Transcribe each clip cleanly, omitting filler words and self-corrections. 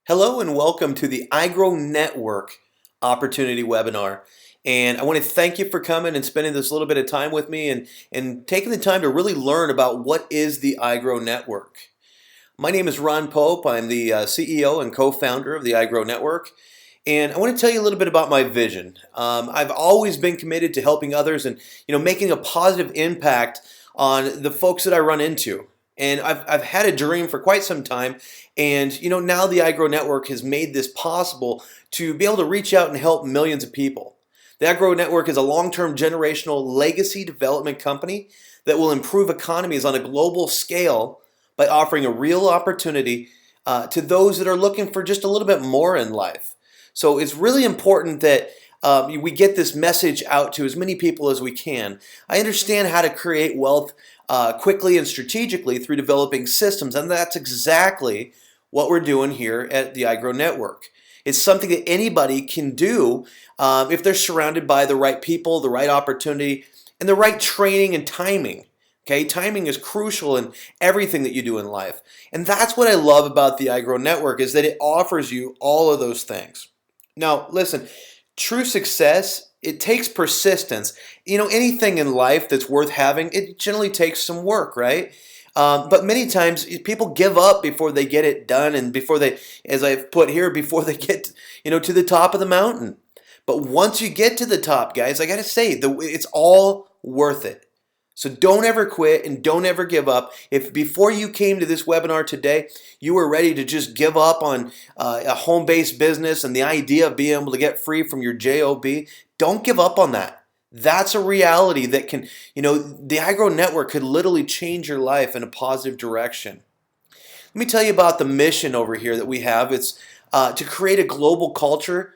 Hello and welcome to the iGrow Network Opportunity Webinar. And I want to thank you for coming and spending this little bit of time with me and taking the time to really learn about what is the iGrow Network. My name is Ron Pope. I'm the CEO and co-founder of the iGrow Network. And I want to tell you a little bit about my vision. I've always been committed to helping others and making a positive impact on the folks that I run into. And I've had a dream for quite some time. And now the iGrow Network has made this possible to be able to reach out and help millions of people. The iGrow Network is a long-term generational legacy development company that will improve economies on a global scale by offering a real opportunity to those that are looking for just a little bit more in life. So it's really important that we get this message out to as many people as we can. I understand how to create wealth quickly and strategically through developing systems, and that's exactly what we're doing here at the iGrow Network. It's something that anybody can do if they're surrounded by the right people, the right opportunity, and the right training and timing. Okay, timing is crucial in everything that you do in life. And that's what I love about the iGrow Network, is that it offers you all of those things. Now, listen, true success, it takes persistence. Anything in life that's worth having, it generally takes some work, right? But many times people give up before they get it done, and before they, as I've put here, before they get, to the top of the mountain. But once you get to the top, guys, I got to say, it's all worth it. So don't ever quit and don't ever give up. If before you came to this webinar today, you were ready to just give up on a home-based business and the idea of being able to get free from your job, don't give up on that. That's a reality that can, the iGrow Network could literally change your life in a positive direction. Let me tell you about the mission over here that we have. It's to create a global culture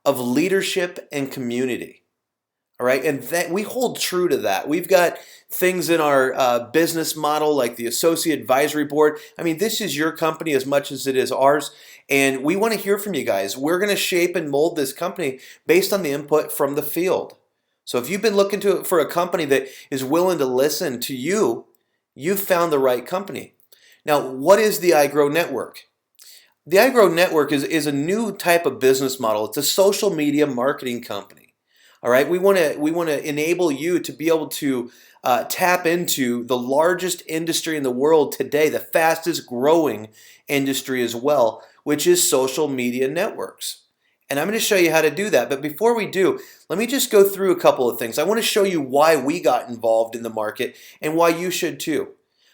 of leadership and community. All right, and that we hold true to that. We've got things in our business model like the Associate Advisory Board. I mean, this is your company as much as it is ours, and we want to hear from you guys. We're going to shape and mold this company based on the input from the field. So if you've been looking for a company that is willing to listen to you, you've found the right company. Now, what is the iGrow Network? The iGrow Network is a new type of business model. It's a social media marketing company. All right, we want to enable you to be able to tap into the largest industry in the world today, the fastest growing industry as well, which is social media networks. And I'm going to show you how to do that. But before we do, let me just go through a couple of things. I want to show you why we got involved in the market and why you should too.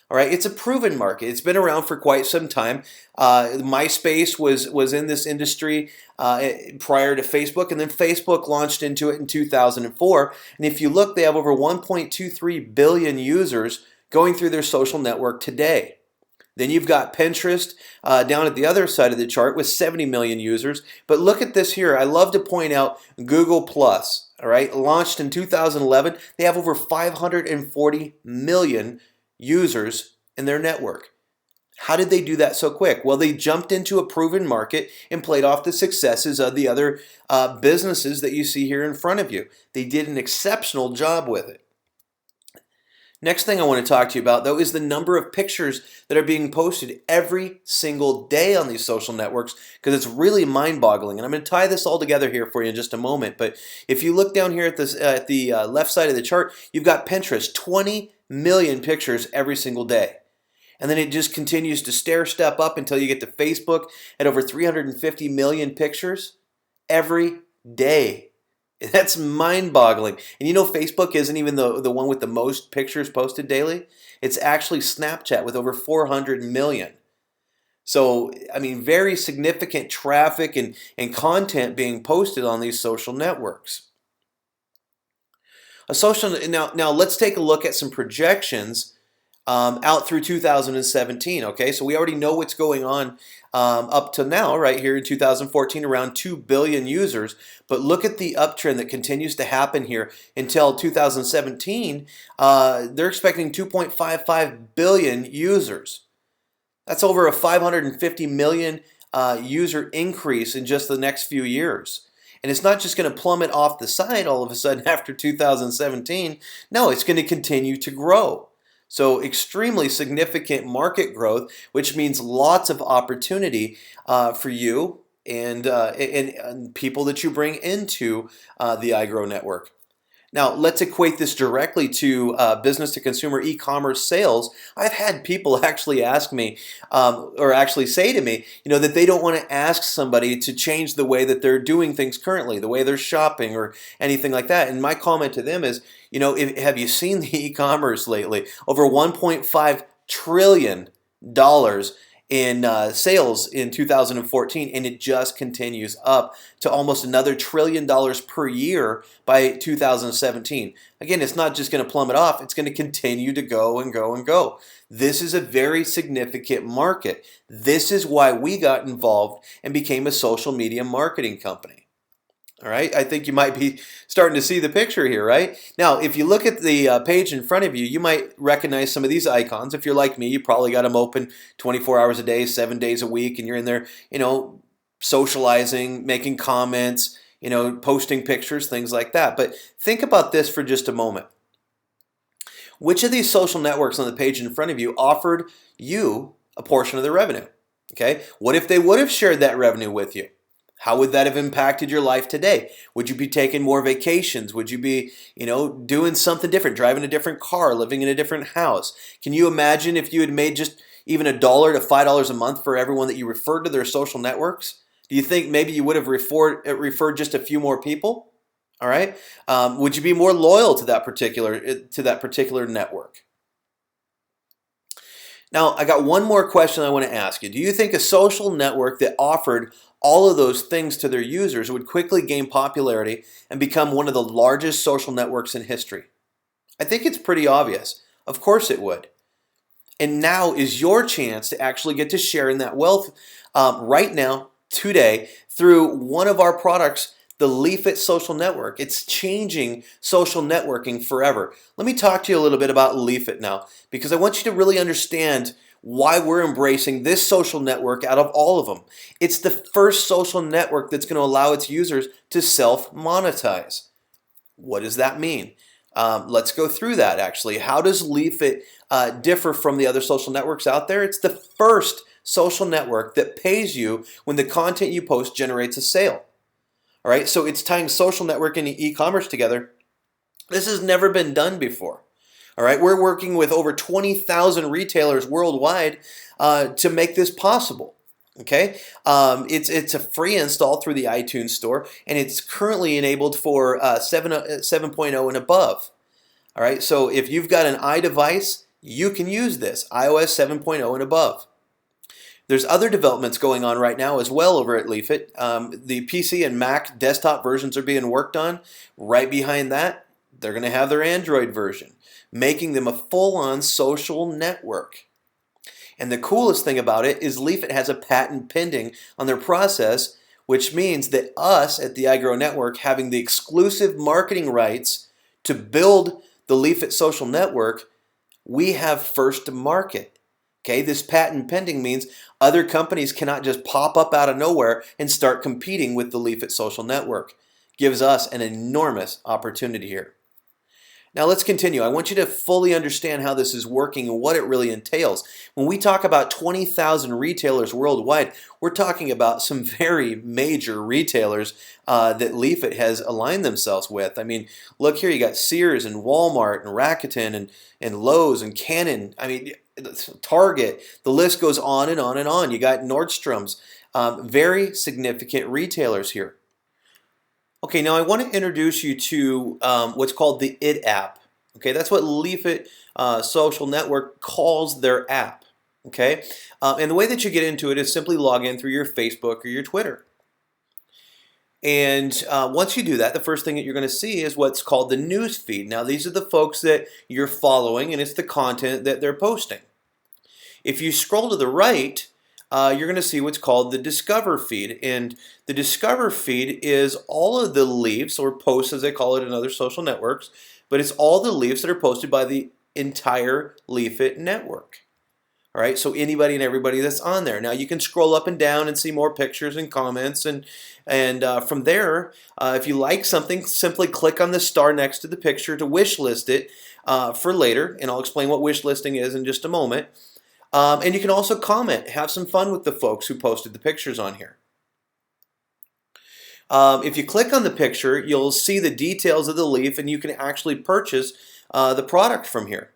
All right, it's a proven market. It's been around for quite some time. MySpace was in this industry prior to Facebook, and then Facebook launched into it in 2004. And if you look, they have over 1.23 billion users going through their social network today. Then you've got Pinterest down at the other side of the chart with 70 million users. But look at this here. I love to point out Google Plus. All right, launched in 2011. They have over 540 million users in their network. How did they do that so quick? Well, they jumped into a proven market and played off the successes of the other businesses that you see here in front of you. They did an exceptional job with it. Next thing I want to talk to you about, though, is the number of pictures that are being posted every single day on these social networks, because it's really mind-boggling. And I'm going to tie this all together here for you in just a moment. But if you look down here at the left side of the chart, you've got Pinterest, 20 million pictures every single day. And then it just continues to step up until you get to Facebook at over 350 million pictures every day. That's mind-boggling. And Facebook isn't even the one with the most pictures posted daily. It's actually Snapchat with over 400 million. So, I mean, very significant traffic and content being posted on these social networks. Now let's take a look at some projections out through 2017. Okay, so we already know what's going on up to now, right here in 2014, around 2 billion users. But look at the uptrend that continues to happen here until 2017. They're expecting 2.55 billion users. That's over a 550 million user increase in just the next few years. And it's not just going to plummet off the side all of a sudden after 2017. No, it's going to continue to grow. So extremely significant market growth, which means lots of opportunity for you and people that you bring into the iGrow network. Now, let's equate this directly to business to consumer e-commerce sales. I've had people actually ask me, or actually say to me, that they don't want to ask somebody to change the way that they're doing things currently, the way they're shopping or anything like that. And my comment to them is, have you seen the e-commerce lately? Over $1.5 trillion in sales in 2014, and it just continues up to almost another $1 trillion per year by 2017. Again, it's not just going to plummet off, it's going to continue to go and go and go. This is a very significant market. This is why we got involved and became a social media marketing company. All right, I think you might be starting to see the picture here, right? Now, if you look at the page in front of you, you might recognize some of these icons. If you're like me, you probably got them open 24 hours a day, 7 days a week, and you're in there, socializing, making comments, posting pictures, things like that. But think about this for just a moment. Which of these social networks on the page in front of you offered you a portion of the revenue? Okay, what if they would have shared that revenue with you? How would that have impacted your life today? Would you be taking more vacations? Would you be, doing something different, driving a different car, living in a different house? Can you imagine if you had made just even $1 to $5 a month for everyone that you referred to their social networks? Do you think maybe you would have referred just a few more people? All right. Would you be more loyal to that particular network? Now, I got one more question I want to ask you. Do you think a social network that offered all of those things to their users would quickly gain popularity and become one of the largest social networks in history? I think it's pretty obvious. Of course it would. And now is your chance to actually get to share in that wealth right now, today, through one of our products, the Leafit Social Network. It's changing social networking forever. Let me talk to you a little bit about Leafit now, because I want you to really understand why we're embracing this social network out of all of them. It's the first social network that's going to allow its users to self-monetize. What does that mean? Let's go through that actually. How does Leafit differ from the other social networks out there? It's the first social network that pays you when the content you post generates a sale. All right, so it's tying social networking and e-commerce together. This has never been done before. All right, we're working with over 20,000 retailers worldwide to make this possible. Okay, it's a free install through the iTunes store, and it's currently enabled for 7.0 and above. All right, so if you've got an iDevice, you can use this, iOS 7.0 and above. There's other developments going on right now as well over at Leafit. The PC and Mac desktop versions are being worked on. Right behind that, they're going to have their Android version, making them a full-on social network. And the coolest thing about it is Leafit has a patent pending on their process, which means that us at the iGrow Network having the exclusive marketing rights to build the Leafit social network, we have first to market. Okay, this patent pending means other companies cannot just pop up out of nowhere and start competing with the Leafit social network. Gives us an enormous opportunity here. Now let's continue. I want you to fully understand how this is working and what it really entails. When we talk about 20,000 retailers worldwide, we're talking about some very major retailers that Leafit has aligned themselves with. I mean, look here, you got Sears and Walmart and Rakuten and Lowe's and Canon. I mean, Target. The list goes on and on and on. You got Nordstrom's. Very significant retailers here. Okay, now I want to introduce you to what's called the IT app. Okay, that's what Leafit Social Network calls their app. Okay, and the way that you get into it is simply log in through your Facebook or your Twitter. And once you do that, the first thing that you're going to see is what's called the news feed. Now, these are the folks that you're following, and it's the content that they're posting. If you scroll to the right, you're going to see what's called the Discover feed. And the Discover feed is all of the leaves, or posts as they call it in other social networks, but it's all the leaves that are posted by the entire Leafit network. All right, so anybody and everybody that's on there. Now you can scroll up and down and see more pictures and comments, and from there, if you like something, simply click on the star next to the picture to wish list it. for later, and I'll explain what wish listing is in just a moment. And you can also comment, have some fun with the folks who posted the pictures on here. If you click on the picture, you'll see the details of the leaf, and you can actually purchase the product from here.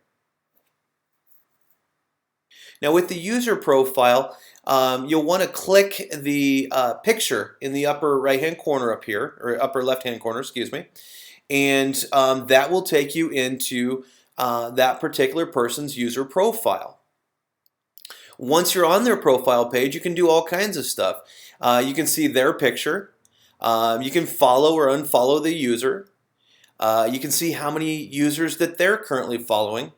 Now with the user profile, you'll want to click the picture in the upper right hand corner up here, or upper left hand corner, excuse me, and that will take you into that particular person's user profile. Once you're on their profile page, you can do all kinds of stuff. You can see their picture. You can follow or unfollow the user. You can see how many users that they're currently following.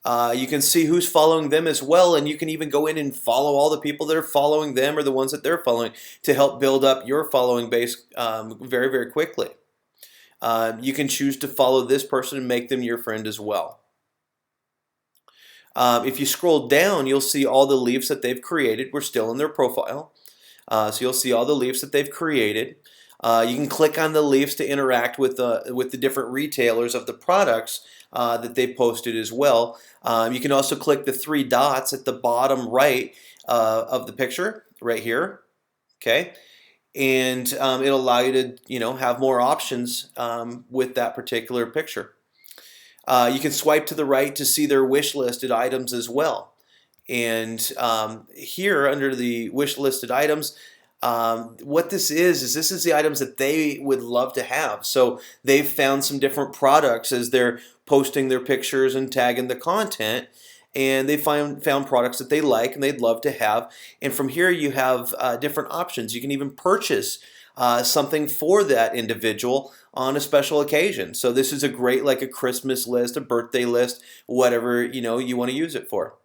You can see who's following them as well, and you can even go in and follow all the people that are following them or the ones that they're following to help build up your following base very, very quickly. You can choose to follow this person and make them your friend as well. If you scroll down, you'll see all the leaves that they've created. We're still in their profile. So you'll see all the leaves that they've created. You can click on the leaves to interact with the different retailers of the products that they've posted as well. You can also click the three dots at the bottom right of the picture, right here. Okay, and it'll allow you to have more options with that particular picture. You can swipe to the right to see their wish listed items as well. And here under the wish listed items, what this is this is the items that they would love to have. So they've found some different products as they're posting their pictures and tagging the content, and they found products that they like and they'd love to have. And from here you have different options. You can even purchase something for that individual on a special occasion. So this is a great, like a Christmas list, a birthday list, whatever you want to use it for.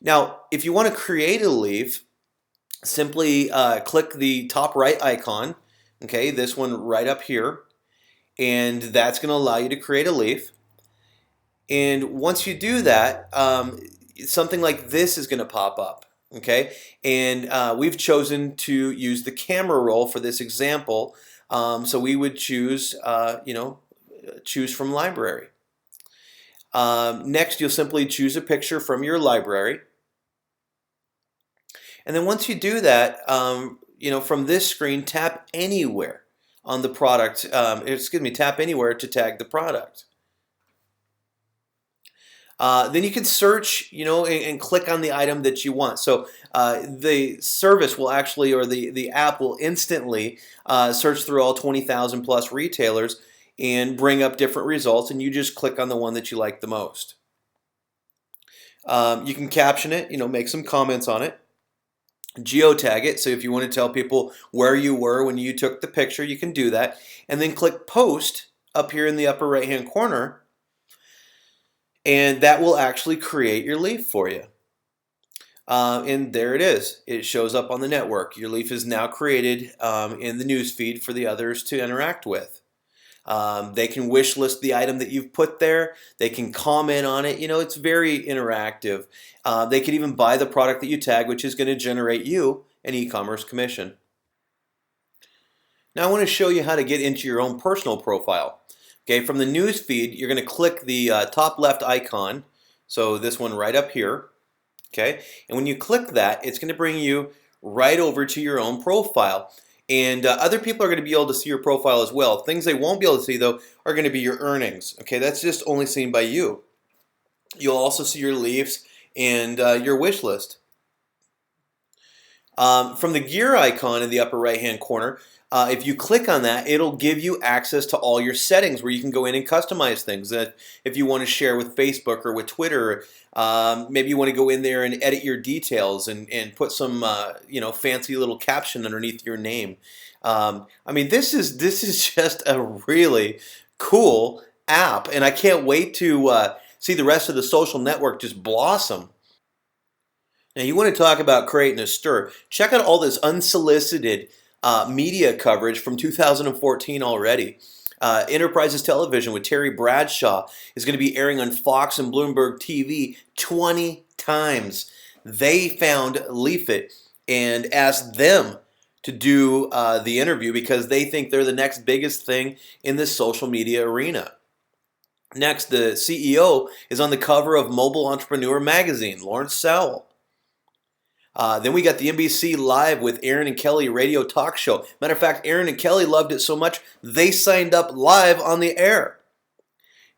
Now, if you want to create a leaf, simply click the top right icon, okay, this one right up here, and that's going to allow you to create a leaf. And once you do that, something like this is going to pop up, okay? And we've chosen to use the camera roll for this example, so we would choose, choose from library. Next, you'll simply choose a picture from your library. And then once you do that, from this screen, tap anywhere on the product. Tap anywhere to tag the product. Then you can search, and click on the item that you want. So the service will actually, or the app will instantly search through all 20,000 plus retailers and bring up different results, and you just click on the one that you like the most. You can caption it, make some comments on it. Geotag it, so if you want to tell people where you were when you took the picture, you can do that. And then click post up here in the upper right hand corner, and that will actually create your leaf for you. And there it is. It shows up on the network. Your leaf is now created in the news feed for the others to interact with. They can wish list the item that you've put there. They can comment on it. It's very interactive. They can even buy the product that you tag, which is going to generate you an e-commerce commission. Now I want to show you how to get into your own personal profile. Okay, from the news feed, you're going to click the top left icon. So this one right up here. Okay, and when you click that, it's going to bring you right over to your own profile. And other people are going to be able to see your profile as well. Things they won't be able to see, though, are going to be your earnings. Okay, that's just only seen by you. You'll also see your leaves and your wish list. From the gear icon in the upper right-hand corner, if you click on that, it'll give you access to all your settings where you can go in and customize things. If you want to share with Facebook or with Twitter, maybe you want to go in there and edit your details and put some fancy little caption underneath your name. This is just a really cool app, and I can't wait to see the rest of the social network just blossom. Now, you want to talk about creating a stir. Check out all this unsolicited media coverage from 2014 already. Enterprises Television with Terry Bradshaw is going to be airing on Fox and Bloomberg TV 20 times. They found Leafit and asked them to do the interview because they think they're the next biggest thing in the social media arena. Next, the CEO is on the cover of Mobile Entrepreneur magazine, Lawrence Sowell. Then we got the NBC Live with Aaron and Kelly radio talk show. Matter of fact, Aaron and Kelly loved it so much, they signed up live on the air.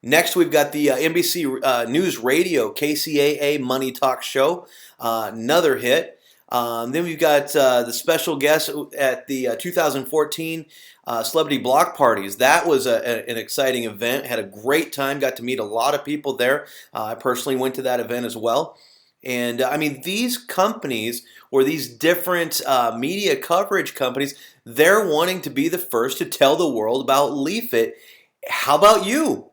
Next, we've got the NBC News Radio KCAA Money Talk Show, another hit. Then we've got the special guest at the 2014 Celebrity Block Parties. That was an exciting event. Had a great time. Got to meet a lot of people there. I personally went to that event as well. And I mean, these companies or these different media coverage companies, they're wanting to be the first to tell the world about LeafIt. How about you?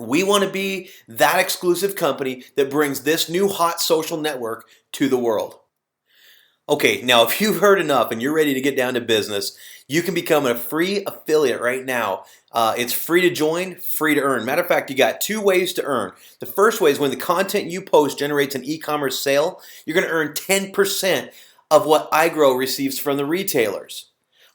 We want to be that exclusive company that brings this new hot social network to the world. Okay, now if you've heard enough and you're ready to get down to business, you can become a free affiliate right now. It's free to join, free to earn. Matter of fact, you got two ways to earn. The first way is when the content you post generates an e-commerce sale, you're going to earn 10% of what iGrow receives from the retailers.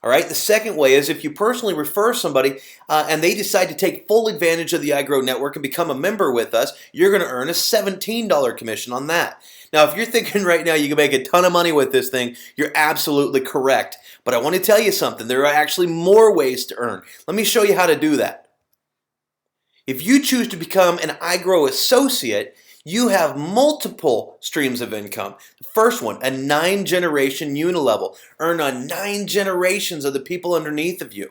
All right. The second way is if you personally refer somebody and they decide to take full advantage of the iGrow network and become a member with us, you're going to earn a $17 commission on that. Now, if you're thinking right now you can make a ton of money with this thing, you're absolutely correct. But I want to tell you something. There are actually more ways to earn. Let me show you how to do that. If you choose to become an iGrow associate, you have multiple streams of income. The first one, a 9-generation unilevel. Earn on 9 generations of the people underneath of you.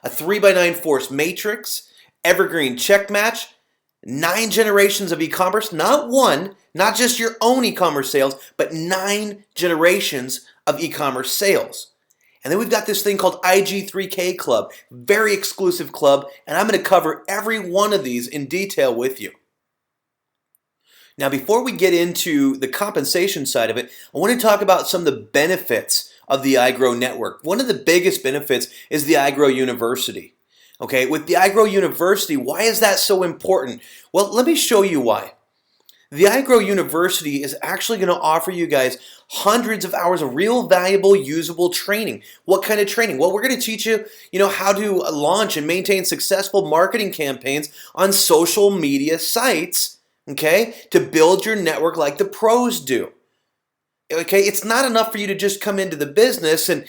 A 3x9 force matrix, evergreen check match, 9 generations of e-commerce, not one, not just your own e-commerce sales, but 9 generations of e-commerce sales. And then we've got this thing called IG3K Club, very exclusive club, and I'm going to cover every one of these in detail with you. Now, before we get into the compensation side of it, I want to talk about some of the benefits of the iGrow network. One of the biggest benefits is the iGrow University. Okay, with the iGrow University, why is that so important? Well, let me show you why. The iGrow University is actually going to offer you guys hundreds of hours of real valuable, usable training. What kind of training? Well, we're going to teach you, how to launch and maintain successful marketing campaigns on social media sites. Okay, to build your network like the pros do. Okay, it's not enough for you to just come into the business and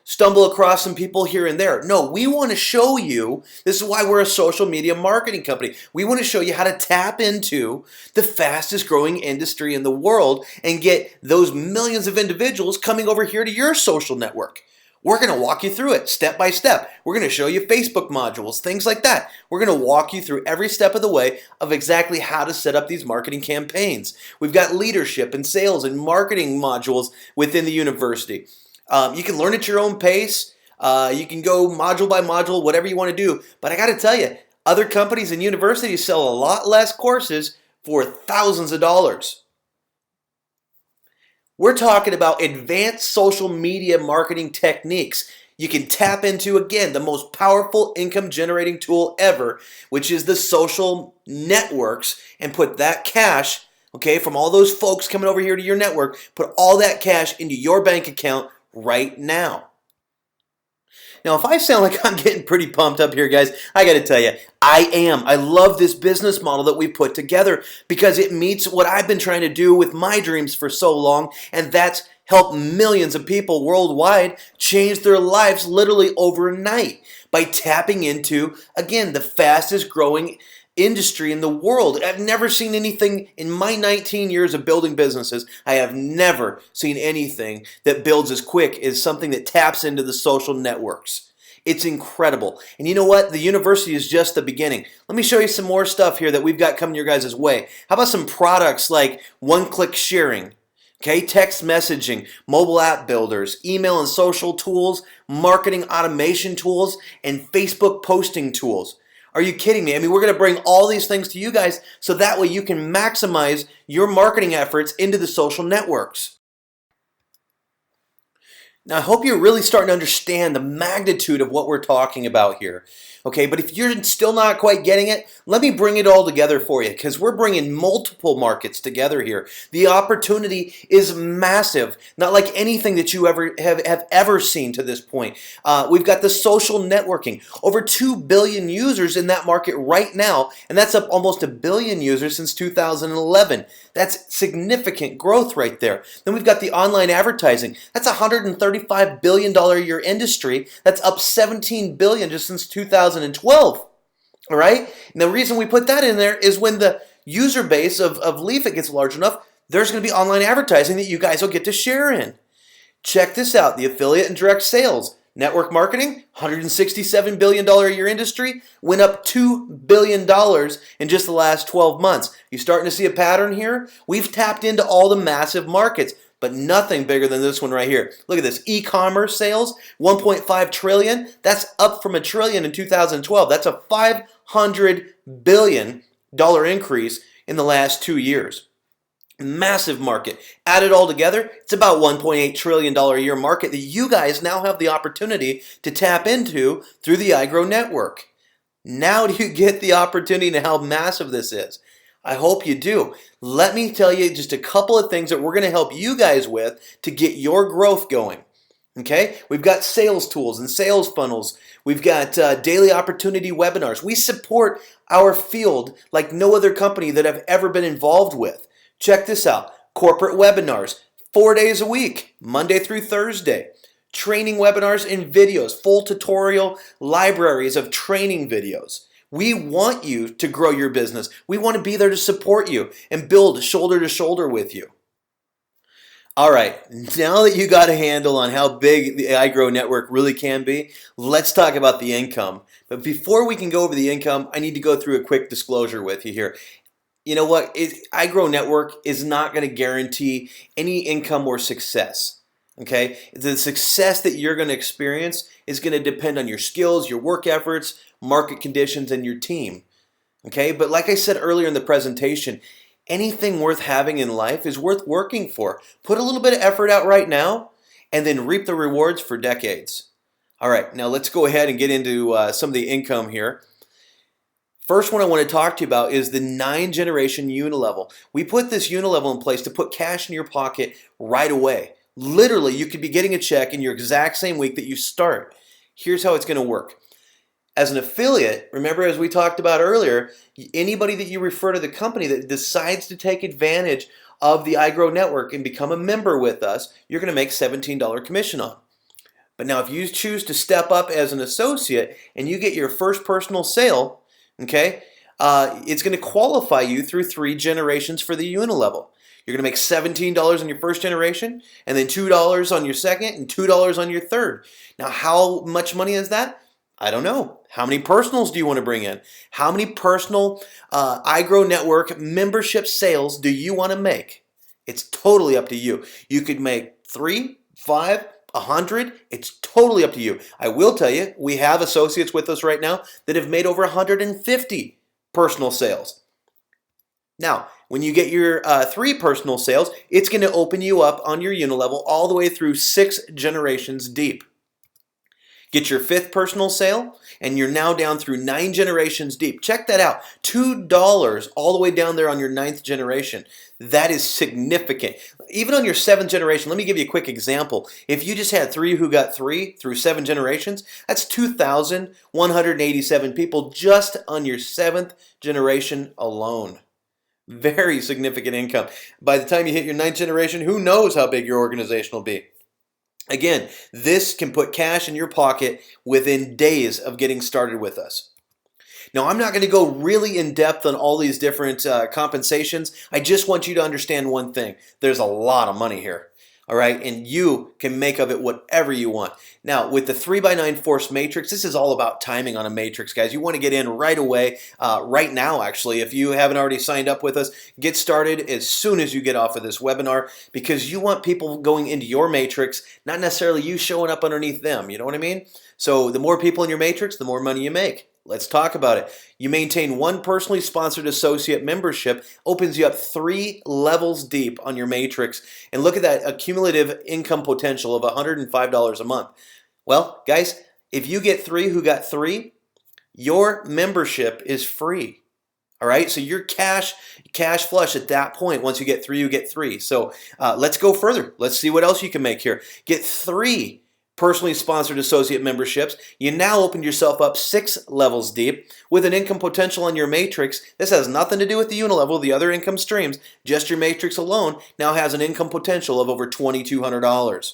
stumble across some people here and there. No, we want to show you, this is why we're a social media marketing company. We want to show you how to tap into the fastest growing industry in the world and get those millions of individuals coming over here to your social network. We're going to walk you through it step by step. We're going to show you Facebook modules, things like that. We're going to walk you through every step of the way of exactly how to set up these marketing campaigns. We've got leadership and sales and marketing modules within the university. You can learn at your own pace. You can go module by module, whatever you want to do. But I got to tell you, other companies and universities sell a lot less courses for thousands of dollars. We're talking about advanced social media marketing techniques. You can tap into, again, the most powerful income generating tool ever, which is the social networks, and put that cash, okay, from all those folks coming over here to your network, put all that cash into your bank account right now. Now, if I sound like I'm getting pretty pumped up here, guys, I got to tell you, I am. I love this business model that we put together because it meets what I've been trying to do with my dreams for so long, and that's help millions of people worldwide change their lives literally overnight by tapping into, again, the fastest growing industry in the world. I've never seen anything in my 19 years of building businesses. I have never seen anything that builds as quick as something that taps into the social networks. It's incredible. And you know what? The university is just the beginning. Let me show you some more stuff here that we've got coming your guys' way. How about some products like one-click sharing? Okay, text messaging, mobile app builders, email and social tools, marketing automation tools, and Facebook posting tools. Are you kidding me? I mean, we're going to bring all these things to you guys so that way you can maximize your marketing efforts into the social networks. Now, I hope you're really starting to understand the magnitude of what we're talking about here. Okay, but if you're still not quite getting it, let me bring it all together for you because we're bringing multiple markets together here. The opportunity is massive, not like anything that you have ever seen to this point. We've got the social networking, over 2 billion users in that market right now, and that's up almost 1 billion users since 2011. That's significant growth right there. Then we've got the online advertising. That's a $135 billion a year industry. That's up 17 billion just since 2012. All right? And the reason we put that in there is when the user base of Leafit gets large enough, there's going to be online advertising that you guys will get to share in. Check this out, the affiliate and direct sales. Network marketing, $167 billion a year industry, went up $2 billion in just the last 12 months. You starting to see a pattern here? We've tapped into all the massive markets, but nothing bigger than this one right here. Look at this, e-commerce sales, 1.5 trillion. That's up from $1 trillion in 2012. That's a $500 billion increase in the last 2 years. Massive market. Add it all together, it's about $1.8 trillion a year market that you guys now have the opportunity to tap into through the iGrow network. Now do you get the opportunity to how massive this is? I hope you do. Let me tell you just a couple of things that we're going to help you guys with to get your growth going. Okay, we've got sales tools and sales funnels. We've got daily opportunity webinars. We support our field like no other company that I've ever been involved with. Check this out. Corporate webinars, 4 days a week, Monday through Thursday. Training webinars and videos, full tutorial libraries of training videos. We want you to grow your business. We want to be there to support you and build shoulder to shoulder with you. All right, now that you got a handle on how big the iGrow network really can be, let's talk about the income. But before we can go over the income, I need to go through a quick disclosure with you here. You know what? iGrow Network is not going to guarantee any income or success. Okay? The success that you're going to experience is going to depend on your skills, your work efforts, market conditions, and your team. Okay? But like I said earlier in the presentation, anything worth having in life is worth working for. Put a little bit of effort out right now and then reap the rewards for decades. All right, now let's go ahead and get into some of the income here. First one I want to talk to you about is the 9-generation unilevel. We put this unilevel in place to put cash in your pocket right away. Literally, you could be getting a check in your exact same week that you start. Here's how it's going to work. As an affiliate, remember as we talked about earlier, anybody that you refer to the company that decides to take advantage of the iGrow network and become a member with us, you're going to make $17 commission on. But now if you choose to step up as an associate and you get your first personal sale, okay, it's going to qualify you through 3 generations for the unilevel. You're going to make $17 on your first generation, and then $2 on your second, and $2 on your third. Now, how much money is that? I don't know. How many personals do you want to bring in? How many personal iGrow Network membership sales do you want to make? It's totally up to you. You could make 3, 5, 100, it's totally up to you. I will tell you, we have associates with us right now that have made over 150 personal sales. Now, when you get your 3 personal sales, it's going to open you up on your unilevel all the way through 6 generations deep. Get your 5th personal sale, and you're now down through 9 generations deep. Check that out. $2 all the way down there on your 9th generation. That is significant. Even on your 7th generation, let me give you a quick example. If you just had 3 who got 3 through 7 generations, that's 2,187 people just on your 7th generation alone. Very significant income. By the time you hit your 9th generation, who knows how big your organization will be. Again, this can put cash in your pocket within days of getting started with us. Now, I'm not going to go really in depth on all these different compensations. I just want you to understand one thing. There's a lot of money here. All right, and you can make of it whatever you want. Now, with the 3x9 force matrix, this is all about timing on a matrix, guys. You want to get in right away, right now, actually. If you haven't already signed up with us, get started as soon as you get off of this webinar because you want people going into your matrix, not necessarily you showing up underneath them. You know what I mean? So the more people in your matrix, the more money you make. Let's talk about it. You maintain 1 personally sponsored associate membership, opens you up 3 levels deep on your matrix, and look at that accumulative income potential of $105 a month. Well, guys, if you get 3 who got 3, Your membership is free. All right, so you're cash flush at that point. Once you get three, you get three. So let's go further. Let's see what else you can make here. Get 3 personally sponsored associate memberships. You now opened yourself up 6 levels deep with an income potential on your matrix. This has nothing to do with the unilevel, the other income streams. Just your matrix alone now has an income potential of over $2,200.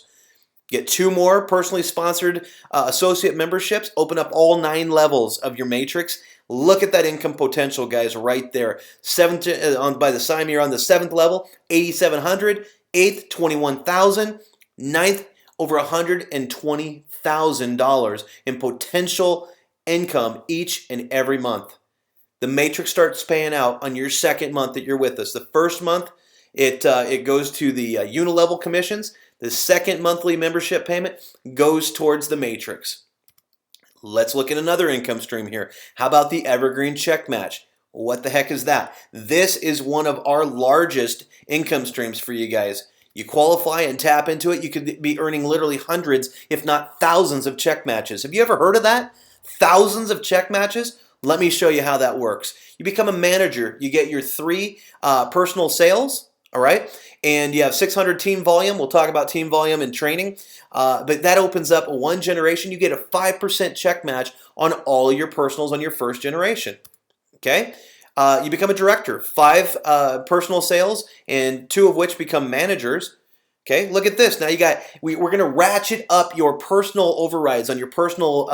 Get 2 more personally sponsored associate memberships. Open up all 9 levels of your matrix. Look at that income potential, guys, right there. By the time you're on the 7th level, 8,700. 8th, 21,000. 9th, over $120,000 in potential income each and every month. The matrix starts paying out on your 2nd month that you're with us. The 1st month, it goes to the unilevel commissions. The 2nd monthly membership payment goes towards the matrix. Let's look at another income stream here. How about the evergreen check match? What the heck is that? This is one of our largest income streams for you guys. You qualify and tap into it, you could be earning literally hundreds, if not thousands of check matches. Have you ever heard of that? Thousands of check matches? Let me show you how that works. You become a manager. You get your 3 personal sales, all right? And you have 600 team volume. We'll talk about team volume and training. But that opens up 1 generation. You get a 5% check match on all of your personals on your 1st generation. Okay? You become a director. 5 personal sales, and 2 of which become managers. Okay, look at this. Now we're going to ratchet up your personal overrides on your personal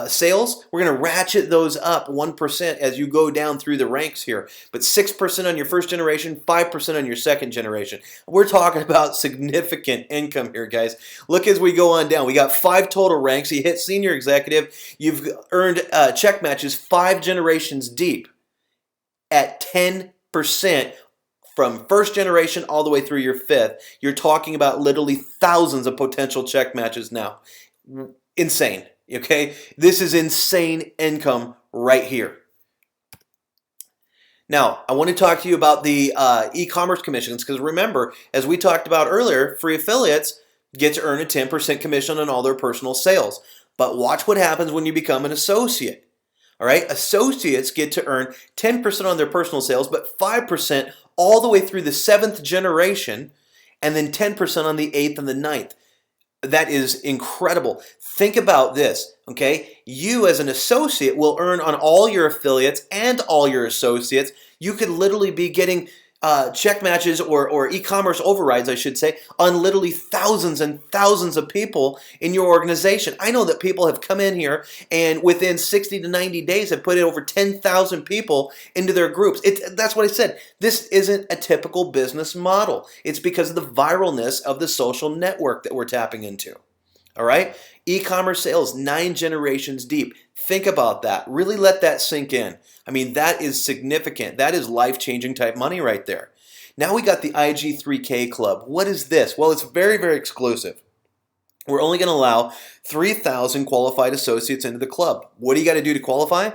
sales. We're going to ratchet those up 1% as you go down through the ranks here. But 6% on your 1st generation, 5% on your 2nd generation. We're talking about significant income here, guys. Look as we go on down. We got 5 total ranks. You hit senior executive. You've earned check matches 5 generations deep at 10% from 1st generation all the way through your 5th. You're talking about literally thousands of potential check matches now. Insane. Okay, this is insane income right here. Now, I want to talk to you about the e-commerce commissions, because remember, as we talked about earlier, free affiliates get to earn a 10% commission on all their personal sales. But watch what happens when you become an associate. All right, associates get to earn 10% on their personal sales, but 5% all the way through the 7th generation, and then 10% on the 8th and the 9th. That is incredible. Think about this, okay? You as an associate will earn on all your affiliates and all your associates. You could literally be getting check matches or e-commerce overrides, I should say, on literally thousands and thousands of people in your organization. I know that people have come in here and within 60 to 90 days have put in over 10,000 people into their groups. That's what I said. This isn't a typical business model. It's because of the viralness of the social network that we're tapping into. All right? E-commerce sales, 9 generations deep. Think about that. Really let that sink in. I mean, that is significant. That is life-changing type money right there. Now we got the IG3K Club. What is this? Well, it's very, very exclusive. We're only going to allow 3,000 qualified associates into the club. What do you got to do to qualify?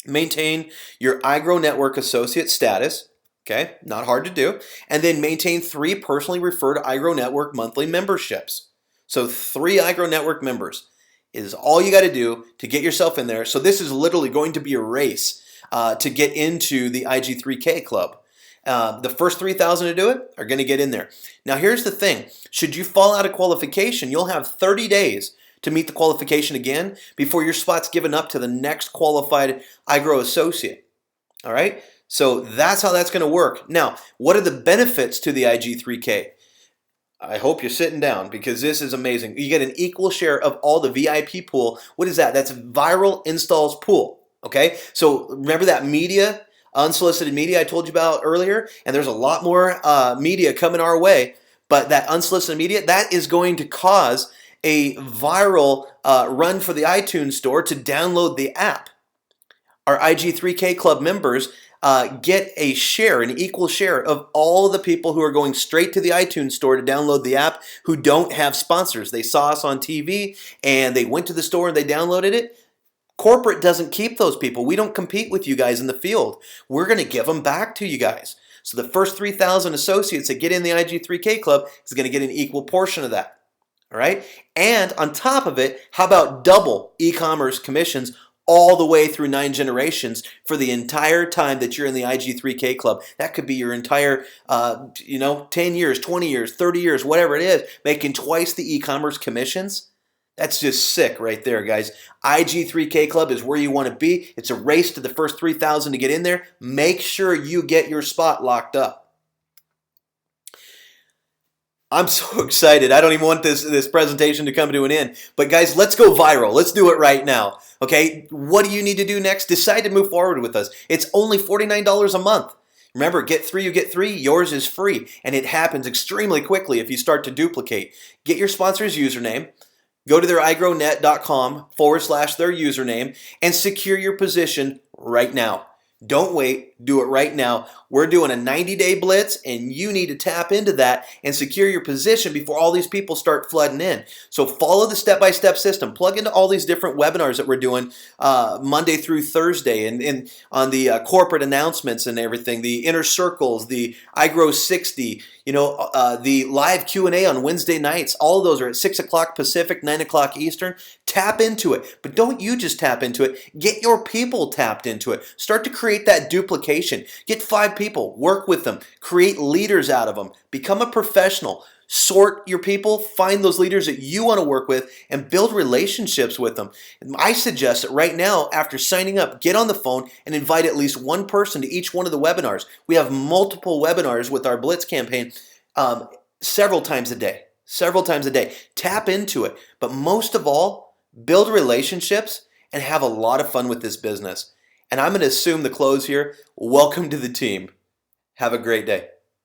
Maintain your iGrow Network associate status. Okay, not hard to do. And then maintain 3 personally referred iGrow Network monthly memberships. So 3 iGrow Network members is all you got to do to get yourself in there. So this is literally going to be a race to get into the IG3K Club. The first 3,000 to do it are going to get in there. Now here's the thing. Should you fall out of qualification, you'll have 30 days to meet the qualification again before your spot's given up to the next qualified iGrow associate. All right? So that's how that's going to work. Now, what are the benefits to the IG3K? I hope you're sitting down because this is amazing. You get an equal share of all the VIP pool. What is that? That's viral installs pool. Okay? So remember that media, unsolicited media I told you about earlier? And there's a lot more media coming our way. But that unsolicited media, that is going to cause a viral run for the iTunes store to download the app. Our IG3K Club members get a share, an equal share of all of the people who are going straight to the iTunes store to download the app who don't have sponsors. They saw us on TV and they went to the store and they downloaded it. Corporate doesn't keep those people. We don't compete with you guys in the field. We're going to give them back to you guys. So the first 3,000 associates that get in the IG3K Club is going to get an equal portion of that. All right? And on top of it, how about double e-commerce commissions all the way through 9 generations for the entire time that you're in the IG3K club. That could be your entire, 10 years, 20 years, 30 years, whatever it is, making twice the e-commerce commissions. That's just sick right there, guys. IG3K Club is where you want to be. It's a race to the first 3,000 to get in there. Make sure you get your spot locked up. I'm so excited. I don't even want this presentation to come to an end. But guys, let's go viral. Let's do it right now. Okay, what do you need to do next? Decide to move forward with us. It's only $49 a month. Remember, get three, you get three. Yours is free. And it happens extremely quickly if you start to duplicate. Get your sponsor's username. Go to their iGrownet.com/their username and secure your position right now. Don't wait. Do it right now. We're doing a 90-day blitz, and you need to tap into that and secure your position before all these people start flooding in. So follow the step-by-step system. Plug into all these different webinars that we're doing Monday through Thursday, and on the corporate announcements and everything, the inner circles, the iGrow 60, the live Q&A on Wednesday nights. All of those are at 6 o'clock Pacific, 9 o'clock Eastern. Tap into it. But don't you just tap into it. Get your people tapped into it. Start to create that duplication. Get 5 people. Work with them. Create leaders out of them. Become a professional. Sort your people. Find those leaders that you want to work with and build relationships with them. I suggest that right now, after signing up, get on the phone and invite at least one person to each one of the webinars. We have multiple webinars with our Blitz campaign several times a day. Tap into it. But most of all, build relationships and have a lot of fun with this business. And I'm going to assume the close here. Welcome to the team. Have a great day.